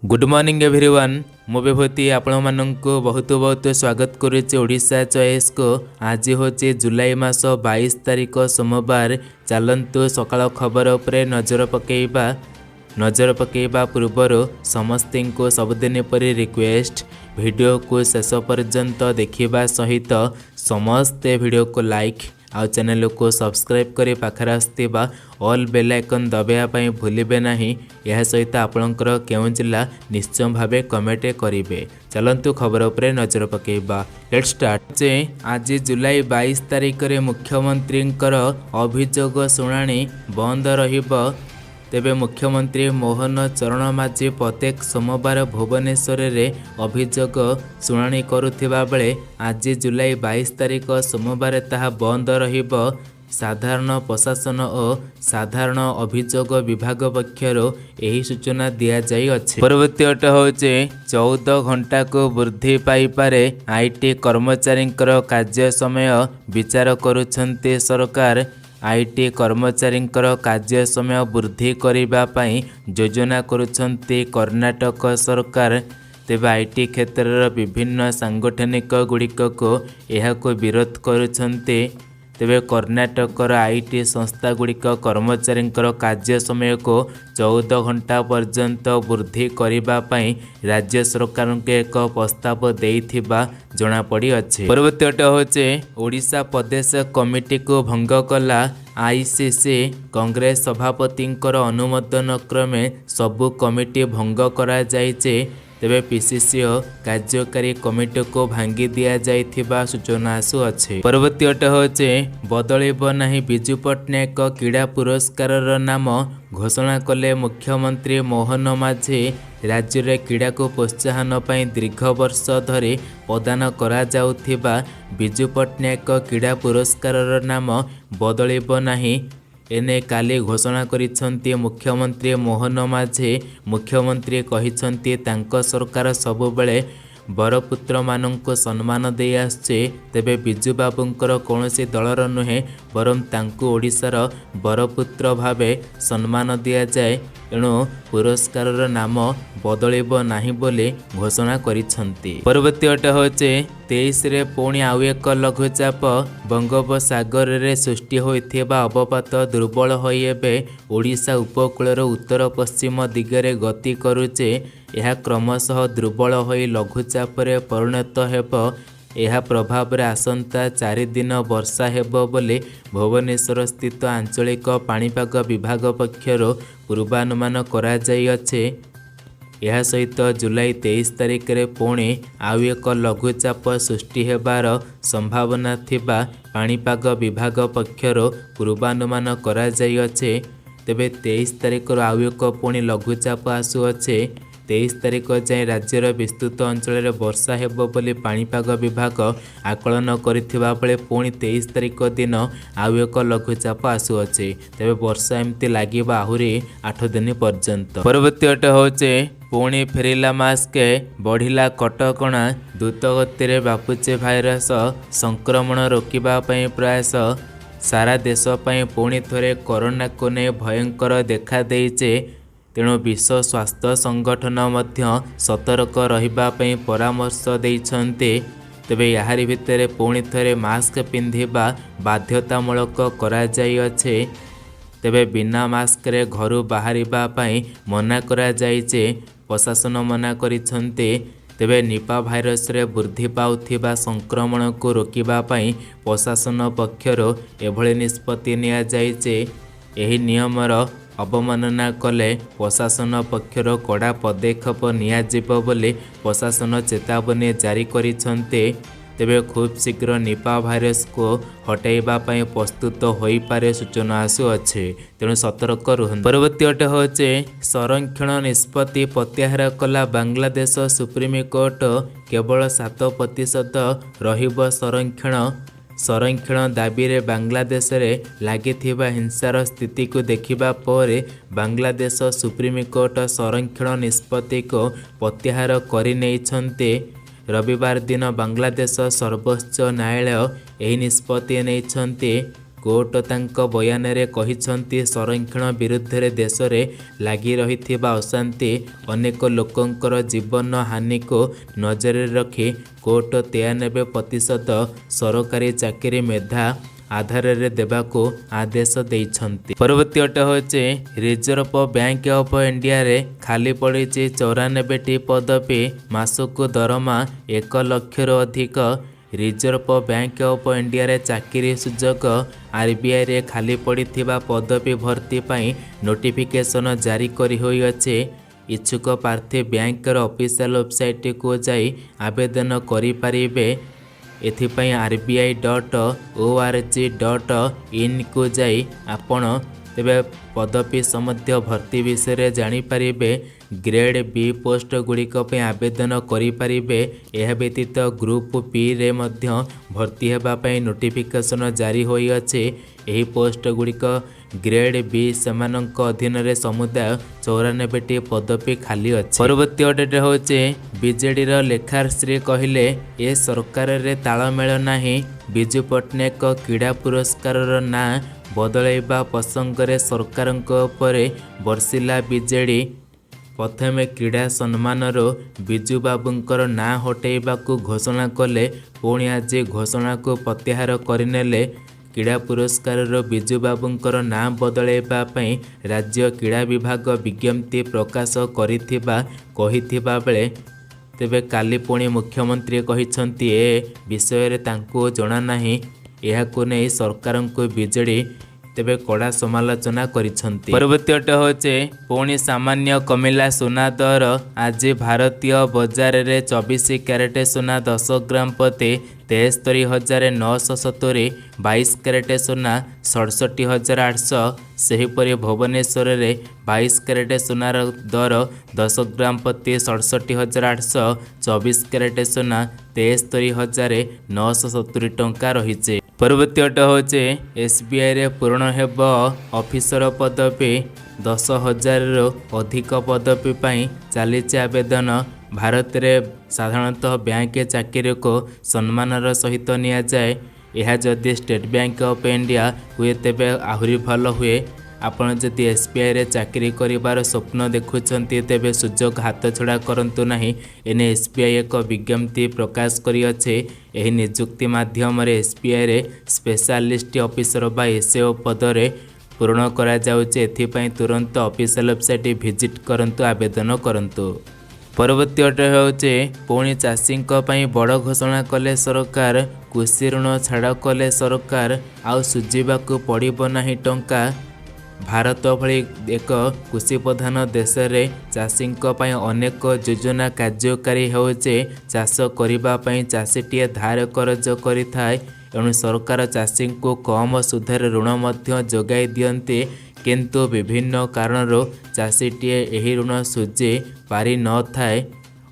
Good morning everyone मु विभूति आपण मानक बहुत बहुत स्वागत करुचे ओडिशा चॉइस को। आज होचे जुलाई मास 22 तारिख सोमवार। चलंतु सकाळ खबर उपरे नजर पकेबा पूर्वर समस्त को सबुदिन परी रिक्वेस्ट वीडियो को शेष पर्यंत देखिबा सहित समस्ते वीडियो को लाइक आउ चैनल को सब्सक्राइब करी पाखर आसथिबा ऑल बेल आइकन दबाइबा भूलिबे नहीं। यह सहित आपणकर केउं जिला निश्चय भावे कमेंट करेंगे। चलंतु खबर उपरे नजर पकेबा। Let's start. आज जुलाई 22 तारिख रे मुख्यमंत्री अभियोग शुणाणी बंद रहिबो। तेबे मुख्यमंत्री मोहन चरण माझी प्रत्येक सोमवार भुवनेश्वर रे अभियोग शुणाणी करुथिबा बेले आज जुलाई 22 तारिख सोमवार ताहा बंद रहिबो। साधारण प्रशासन और साधारण अभियोग विभाग पक्षर यही सूचना दिया जाई अछि। परवर्ती अट होचे 14 घंटा को वृद्धि पाई पारे आईटी कर्मचारी कार्य समय विचार करुछन्ते सरकार। आईटी कर्मचारी कार्य समय वृद्धि करने पाई योजना करुछन्ते कर्नाटक सरकार। तेबे आईटी क्षेत्र विभिन्न सांगठनिक गुड़िक को यह विरोध करुछन्ते। तेबे कर्नाटक आईटी संस्था गुड़िक कर्मचारी कार्य समय को 14 घंटा पर्यंत वृद्धि करने पाई राज्य सरकार के एक प्रस्ताव देइथिबा जना पड़ी अछि। परवर्ती अट होचे ओडिशा प्रदेश कमिटी को भंग कला आईसीसी। कांग्रेस सभापति अनुमोदन क्रमे सबु कमिटी भंग करा जाइछे। तेबे पीसीसीओ कार्यकारी कमिटी को भांगी दिया जाइथिबा सूचना आसु अछि। परवर्ती अट होचे बदलिबो नाही बिजू पट्टनायक क्रीड़ा पुरस्कार नाम घोषणा कले मुख्यमंत्री मोहन माझी। राज्य रे क्रीड़ा को प्रोत्साहन पाई दीर्घ वर्ष धरी प्रदान करा जाउथिबा बिजू पट्टनायक क्रीड़ा पुरस्कार नाम बदलिबो नाही। एने काली घोषणा करिसंती मुख्यमंत्री मोहन माझी। मुख्यमंत्री कहिसंती तांको सरकार सबुबेले बरपुत्र मानंको सम्मान दे आछे। तेबे बिजू बाबूंकर कौनसी दलर नुहे बरम तांको ओडिशार बरपुत्र भावे सम्मान दिया जाए। एणु पुरस्कार नाम बदलिबो नाही बोली घोषणा करिसंती। परवर्ती अट होचे 23 रे पुणी आउ एक लघुचाप बंगोपसागर रे सृष्टि होइथिबा अवपात दुर्बल होई एबे ओडिशा उपकूलर उत्तर पश्चिम दिगरे गति करुचे। यह क्रमशः दुर्बल होई लघुचाप रे परिणत हेबो। यह प्रभाव रे आसंता 4 दिन वर्षा हेबो बोली भुवनेश्वर स्थित आंचलिक पाणीपाग विभाग पक्षर पूर्वानुमान करा जाई अछि। यह सहित जुलाई 23 तारिख रे पुणी आउ एक लघुचाप सृष्टि हेबार संभावना थिबा पाणीपाग विभाग पक्षर पूर्वानुमान करा जाई अछि। तेबे 23 तारिख आउ एक पुणी लघुचाप आसु अछि। 23 तारिख जाए राज्यर विस्तृत अंचल वर्षा हेबो बोली पाणीपाग विभाग आकलन करिथिबा बेले पुणी 23 तारिख दिन आउ एक लघुचाप आसु अछि। तेबे वर्षा एमती लागिबा आहुरी 8 दिन पर्यंत। परवर्ती अट होचे पुणी फेरिला मास्क बढ़िला कटकणा द्रुत गति रे बापुचे भाइरस संक्रमण रोकिबा पई प्रयास। सारा देश पई पुणी थरे कोरोना को ने भयंकर देखा देइचे। तेणु विश्व स्वास्थ्य संगठन मध्य सतर्क रहिबा पई परामर्श देइछन्ते। तेबे याहारी भितरे पुणी थरे मास्क पिंधिबा बाध्यतामूलक करा जाई अछि। तेबे बिना मास्क रे घरु बाहरिबा पई मना करा जाइछे। प्रशासन मना करिछन्ते। तेबे निपा भाइरस रे वृद्धि पाउथिबा संक्रमण को रोकिबा पई प्रशासन पक्षर एभଳି निष्पत्ति निया जाइछे। एही नियमर अवमानना कले प्रशासन पक्षर कड़ा पदक्षेप नियाजिबो बोली प्रशासन चेतावनी जारी करिछन्ते। तेबे खूब शीघ्र निपा भाइरस को हटाइबा पई प्रस्तुत होई पारे सूचना आसु अछि। तेणु सतर्क रुहन। परवर्ती अट होचे संरक्षण निष्पत्ति प्रत्याहार कला बांग्लादेश सुप्रीम कोर्ट। केवल 7% रहिबो संरक्षण दाबी रे बांग्लादेश रे लागिथिबा हिंसार स्थिति को देखिबा परे बांग्लादेश सुप्रीम कोर्ट संरक्षण निष्पत्ति को प्रत्याहार करि नेइछन्ते। रविवार दिन बांग्लादेश सर्वोच्च न्यायालय एही निष्पत्ति नेइछन्ते। कोर्ट तांको बयान रे कहिसंती संरक्षण विरुद्ध रे देश रे लागि रहिथिबा अशांति अनेक लोकंकर जीवन हानि को नजर रे रखी कोर्ट 93% सरकारी चाकरी मेधा आधार रे देबाको आदेश देइछंती। परवर्ती अटे होचे रिजर्व बैंक ऑफ इंडिया रे खाली पड़ी 94टी पदवी मासको दरमा 1 लाख रो अधिक। रिजर्व बैंक ऑफ इंडिया रे चाकरी सुजोग आरबीआई रे खाली पड़िथिबा पदवी भर्ती पाई नोटिफिकेशन जारी करी होई अछि। इच्छुक प्रार्थी बैंक रो ऑफिशियल वेबसाइट को जाई आवेदन करि परिबे। एथिपाई rbi.org.in को जाई आपण तेबे पदवी सम्बन्धी भर्ती विषय रे जानि परिबे। ग्रेड बी पोस्ट गुड़िक पे आवेदन करि परिबे। यह व्यतीत ग्रुप पी रे मध्य भर्ती हेबा पई नोटिफिकेशन जारी होई अछि। एही पोस्ट गुड़िक ग्रेड बी सेमानक अधीन रे समुदाय 94टी पदवी खाली अछि। परवर्ती अपडेट होचे बीजेडी रो लेखाश्री कहिले ए सरकार रे तालमेल नाही। बिजू पट्टनायक क्रीड़ा पुरस्कार रो ना बदलैबा प्रसंग रे सरकारक उपरे बर्षिला बीजेडी। प्रथमे क्रीड़ा सम्मान रो बिजू बाबूंकर ना हटेइबाकू घोषणा कले पुणी आज घोषणा को प्रत्याहार करनेले। क्रीड़ा पुरस्कार रो बिजू बाबूंकर ना बदलैबा पई राज्य क्रीड़ा विभाग विज्ञप्ति प्रकाश कहिथिबा बेले तेबे काली पुणी मुख्यमंत्री कहिसंती ए विषय रे तांको जणा नाही। एहाको नै सरकार को बीजेडी तेबे कड़ा समालोचना करिसंती। परवर्ती अटे होचे पुणी सामान्य कमिला सोना दर। आज भारतीय बजार रे 24 कैरेट सोना 10 ग्राम प्रति 73,970, 22 कैरेट सोना 67,800। सेहीपरि भुवनेश्वर रे 22 कैरेट सोनार दर 10 ग्राम प्रति 67,800, 24 कैरेट सोना 73,970 टंका रहिছে। परवर्ती अटे होचे एसबीआई रे पूर्ण हेब ऑफिसर पदवी। 10,000 रो अधिक पदवी पाई चलीचे आवेदन। भारत रे साधारणतः बैंक चाकरी को सम्मानर सहित निया जाए। यह जदि स्टेट बैंक ऑफ इंडिया हुए तेबे आहुरी भल हुए। आपण जदि एसबीआई रे चाकरी करिवार स्वप्न देखुछंती तेबे सुजोग हाथ छड़ा करंतु नाही। एने एसबीआई एक विज्ञप्ति प्रकाश करी अछि। एही नियुक्ति माध्यम रे एसबीआई रे स्पेशलिस्ट ऑफिसर बा एसओ पद रे पूर्ण करा जाउचे। एथिपई तुरंत ऑफिशियल वेबसाइट विजिट करंतु आवेदन करंतु। परवर्ती अटे होचे पुणी चाषी बड़ घोषणा कले सरकार। कृषि ऋण छाड़ कले सरकार। आउ सुझीबाकू पड़िबो नाही टंका। भारत भली एक कृषि प्रधान देश रे चाषी अनेक योजना कार्यकारी होचे। चाष करिबा पई चाषीटीए धार करज करिथाय। एणु सरकार चाषी को कम सुधर ऋण मध्य जोगाई दियन्ते। किंतु विभिन्न कारणरू चाषीटीए एही ऋण सुझी पारि न थाए।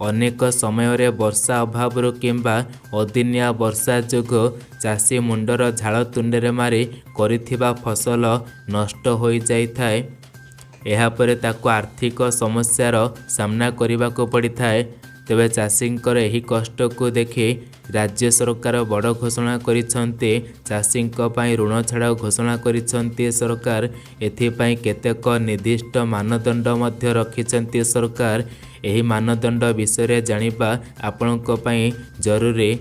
अनेक समय रे वर्षा अभाव किंबा अदिनिया वर्षा जोगो चाषी मुंडर झाड़ तुंडे मारी करिथिबा फसल नष्ट हो जाई थाए। एहा परे ताको आर्थिक समस्यार सामना करने को पड़ी थाए। तेबे चाषींकर एही कष्ट को देखि राज्य सरकार बड़ घोषणा करिसंते। चाषींक पई ऋण छाड़ घोषणा करिसंते सरकार। एथिपई केतेक निर्दिष्ट मानदंड मध्य रखिसंते सरकार। एही मानदंड विषय जानिबा आपणक पई जरूरी।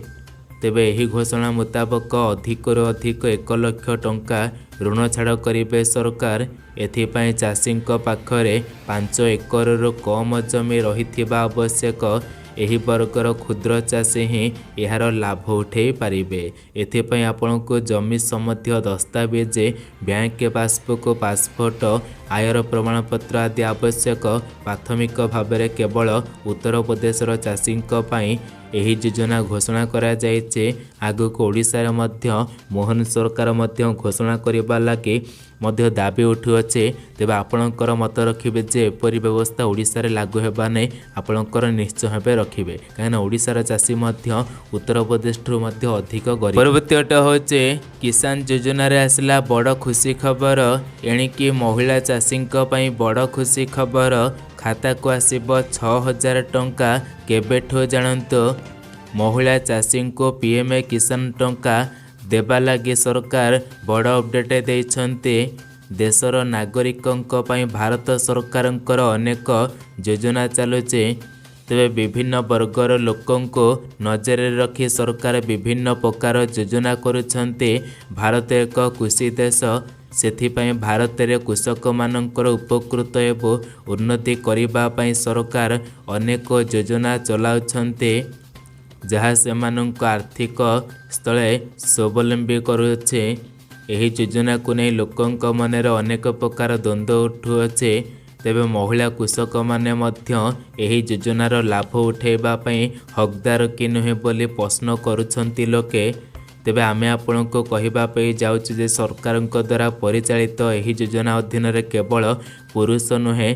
तेबे एही घोषणा मुताबक अधिकରୁ अधिक 1 लाख टंका ऋण छाड़ करिबे सरकार। एथिपई चाषींक पाखरे 5 एकरରୁ कम जमी रहिथिबा आवश्यक। एही वर्गर क्षुद्र चाषी ही यार लाभ उठे पारिबे। एथिपई आपनको जमी सम्बन्धी दस्तावेज बैंक पासबुक पासपोर्ट आयर प्रमाणपत्र आदि आवश्यक। प्राथमिक भाव में केवल उत्तर प्रदेशर चाषी एही योजना घोषणा करा जायचे। आगक ओडिशा रे मध्य मोहन सरकार मध्य घोषणा करिबा लागि मध्य दाबी उठुअछे। तेबे आपणकर मत रखिबे जे एपरि व्यवस्था ओडिशा रे लागू हेबा नै आपणकर निश्चय हेबे रखिबे। काहेना ओडिशार चाषी मध्य उत्तर प्रदेश ठु मध्य अधिक गरीब। परवर्ती अट होचे किसान योजना रे आसला बड़ खुशी खबर। एणिकी महिला चाषींक पई बड़ खुशी खबर। खाता को आसीबो 6000 टंका। केबेठो जानंतो महिला चाषी को पीएमए किसान टंका देबा लगी सरकार बड़ अपडेट देइछन्ते। देशर नागरिकों पई भारत सरकारंकर अनेक योजना चलुचे। तेबे विभिन्न वर्गर लोकों को नजर रखी सरकार विभिन्न प्रकार योजना करुछन्ते। भारत एक कृषि देश, सेथिपाई भारत रे कृषक मानकर उपकृत एवं उन्नति करिबा पई सरकार अनेक योजना चलाउछन्ते, जहाँ सेमानंक आर्थिक स्थले स्वावलंबी करुछे। एही योजना को नहीं लोकों मनरे अनेक प्रकार द्वंद्व उठुअछे। तेबे महिला कृषक माने मध्य एही योजनार लाभ उठेबा पई हकदार कि नुहे बोली प्रश्न करुछन्ति लोके। तेबे आमे आपनको कहिबा पई जाउछु जे सरकारक द्वारा परिचालित एही योजना अधीन रे केवल पुरुष नुहे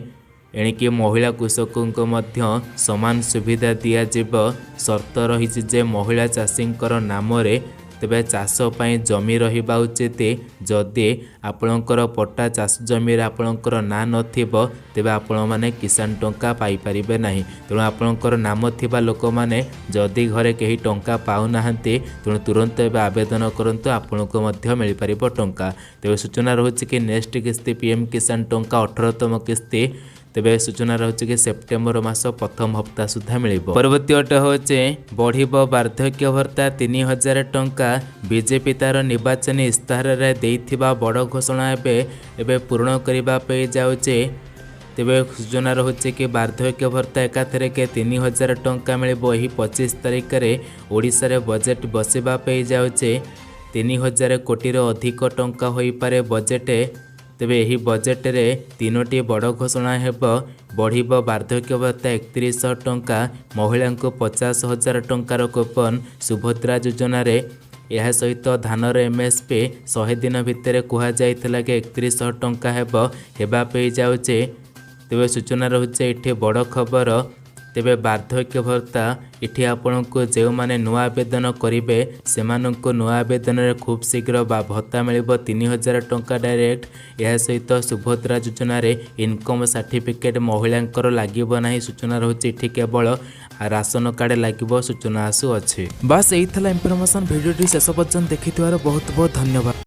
एणिकी महिला कृषकों मध्य समान सुविधा दिया जीव। शर्त रही जे महिला चाषींकर नाम रे तेबे चाष पाई जमी रहिबा उचित। जदि आपणकर पट्टा चाष जमी आपणकर ना नथिबो तेबे आपण माने किसान टंका पाई परिबे नाही। तेणु आपणकर नाम थिबा लोक माने जदि घरे केही टंका पाउ नाहंती तेणु तुरंत एबे आवेदन करंतु आपणको मध्य मिल परिबो टंका। तेबे सूचना रहउछि कि नेक्स्ट किस्ती पीएम किसान टंका 18तम किस्ती तेबे सूचना रही कि सेप्टेम्बर मास प्रथम हप्ता सुधा मिल। परवर्ती अटे हूँ बढ़िबो वार्धक्य भत्ता 3000 टंका। बीजेपी तार निर्वाचनी इस्ताहार रे देइथिबा बड़ घोषणा एबे पूर्ण करबा पे जाउचे। तेबे सूचना रही कि वार्धक्य भत्ता एकाथरे के 3000 टंका मिलिबो। एही 25 तारिख रे ओडिशा रे बजेट बसिबा पे जाउचे। 3000 कोटी रो अधिक टंका होई पारे बजेट। तेबे एही बजेट रे तीनोटी बड़ घोषणा हेब। बढ़िबो वार्धक्य भत्ता 3100 टंका, महिला को 50,000 टंकार कूपन सुभद्रा योजना रे। यह सहित धानर एमएसपी 100 दिन भितर कहुला कि 3100 टंका हेबा पे जाउचे। तेबे सूचना रहुचे इठे बड़ खबर। तेबे वार्धक्य भत्ता इठी आपण को जो माने नुआ आवेदन करेंगे से नुआ आवेदन रे खूब शीघ्र भत्ता मिलिबो 3000 टंका डायरेक्ट। यह सहित सुभद्रा योजना रे इनकम सर्टिफिकेट महिलांकर लागिबो नाही। सूचना रहुछि इठी केवल राशन कार्ड लागिबो सूचना आसु अछि। बस एही थला इंफॉर्मेशन। वीडियो शेष पर्यंत देखिथिबार बहुत बहुत धन्यवाद।